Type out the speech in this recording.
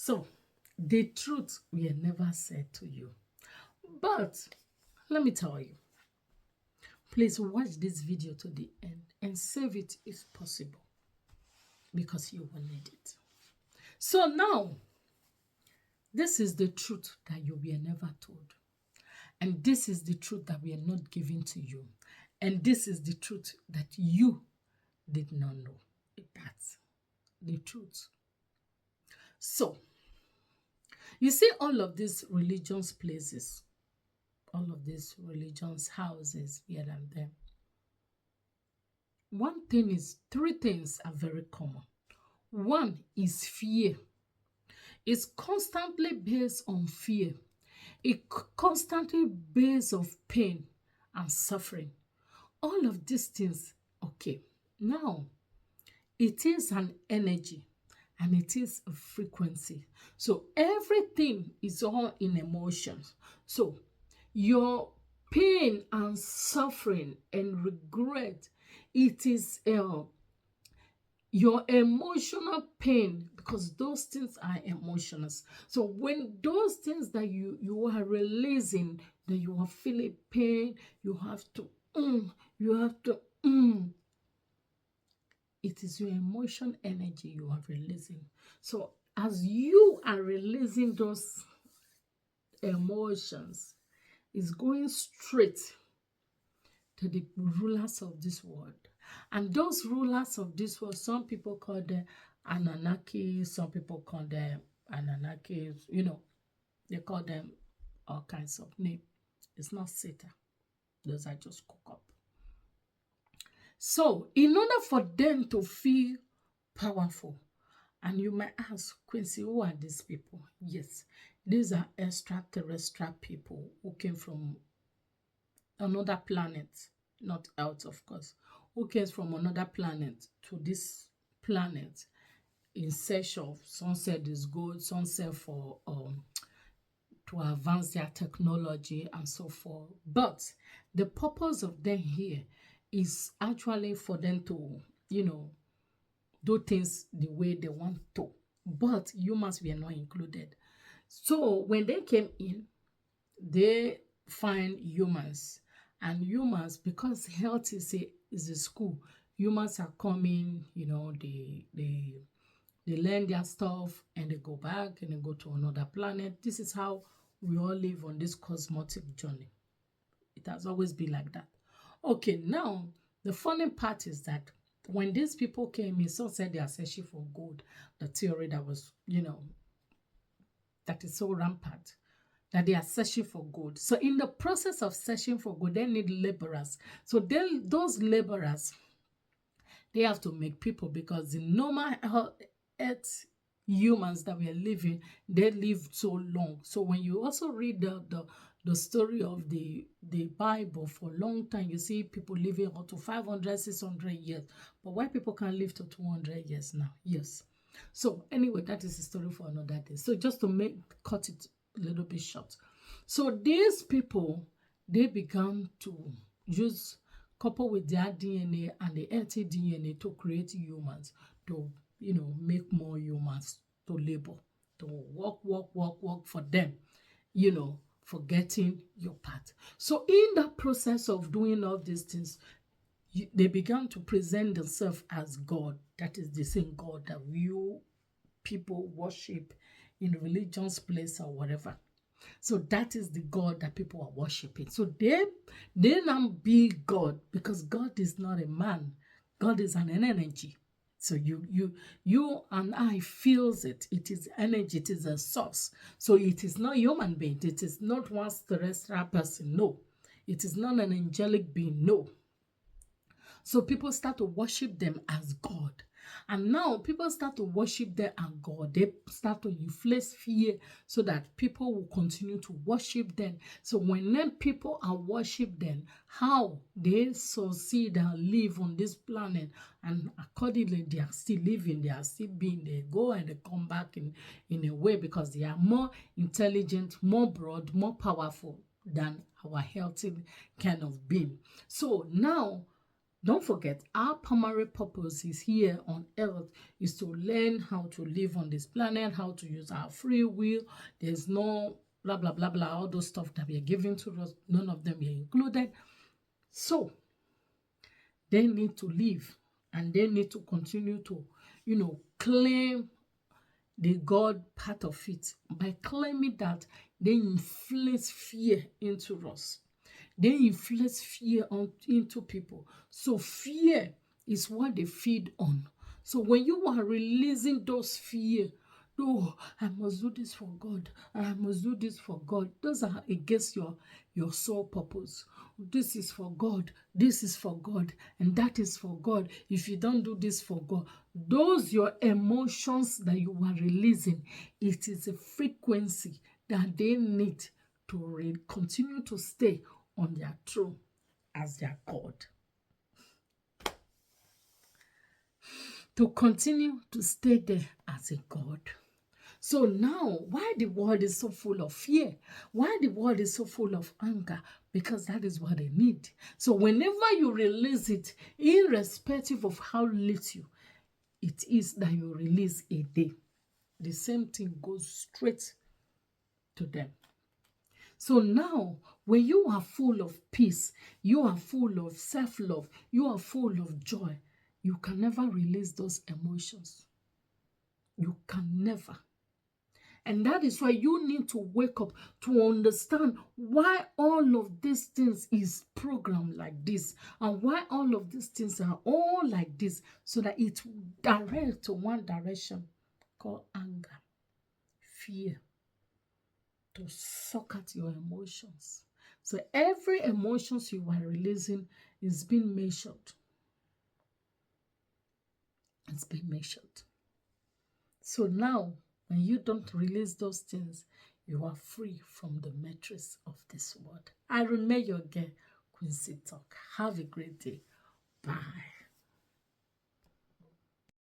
So, the truth will never said to you. But let me tell you, please watch this video to the end and save it if possible because you will need it. So now, this is the truth that you were never told. And this is the truth that we are not giving to you. And this is the truth that you did not know. That's the truth. So, you see all of these religious places, all of these religious houses here and there. One thing is, three things are very common. One is fear. It's constantly based on fear. It constantly based of pain and suffering. All of these things, okay. Now, it is an energy and it is a frequency. So everything is all in emotions. So your pain and suffering and regret, it is your emotional pain, because those things are emotional. So when those things that you are releasing, that you are feeling pain, you have to it is your emotion energy you are releasing. So as you are releasing those emotions, it's going straight to the rulers of this world. And those rulers of this world, some people call them Anunnaki, some people call them Anunnaki, they call them all kinds of names. It's not Satan. Those are just cook up. So, in order for them to feel powerful, and you might ask, Quincy, who are these people? Yes, these are extraterrestrial people who came from another planet, not Earth, of course, who came from another planet to this planet in search of, some said is good, some said for to advance their technology and so forth. But the purpose of them here is actually for them to, do things the way they want to. But humans were not included. So when they came in, they find humans. And humans, because health is a school, humans are coming, they learn their stuff and they go back and they go to another planet. This is how we all live on this cosmetic journey. It has always been like that. Okay, now, the funny part is that when these people came in, some said they are searching for gold, the theory that was, that is so rampant, that they are searching for gold. So in the process of searching for gold, they need laborers. So those laborers, they have to make people, because the normal earth humans that we are living, they live so long. So when you also read the story of the Bible, for a long time, you see people living up to 500, 600 years. But why people can't live to 200 years now? Yes. So anyway, that is a story for another day. So just to cut it a little bit short. So these people, they began to use, couple with their DNA and the healthy DNA, to create humans, to, make more humans, to labor, to work for them, for getting your part. So in the process of doing all these things, they began to present themselves as God. That is the same God that you people worship in religious place or whatever. So that is the God that people are worshiping. So they now be God, because God is not a man. God is an energy. So you and I feels it. It is energy. It is a source. So it is not human being. It is not one terrestrial person. No. It is not an angelic being. No. So people start to worship them as God. And now people start to worship them as God. They start to inflate fear so that people will continue to worship them. So when then people are worship them, how they succeed and live on this planet, and accordingly they are still living, they are still being, they go and they come back in a way, because they are more intelligent, more broad, more powerful than our healthy kind of being. So now, Don't forget, our primary purpose is here on earth is to learn how to live on this planet, how to use our free will. There's no blah, blah, blah, blah, all those stuff that we are given to us. None of them are included. So they need to live and they need to continue to, claim the God part of it. By claiming that, they inflict fear into us. They inflict fear into people. So fear is what they feed on. So when you are releasing those fear, oh, I must do this for God, I must do this for God, those are against your sole purpose. This is for God, this is for God, and that is for God. If you don't do this for God, those your emotions that you are releasing, it is a frequency that they need to continue to stay on their throne as their God. To continue to stay there as a God. So now, why the world is so full of fear? Why the world is so full of anger? Because that is what they need. So whenever you release it, irrespective of how little it is that you release a day, the same thing goes straight to them. So now, when you are full of peace, you are full of self-love, you are full of joy, you can never release those emotions. You can never. And that is why you need to wake up to understand why all of these things is programmed like this and why all of these things are all like this, so that it directs to one direction called anger, fear, to suck at your emotions. So every emotions you are releasing is being measured. It's being measured. So now, when you don't release those things, you are free from the matrix of this world. I remain your girl, Quincy Talk. Have a great day. Bye.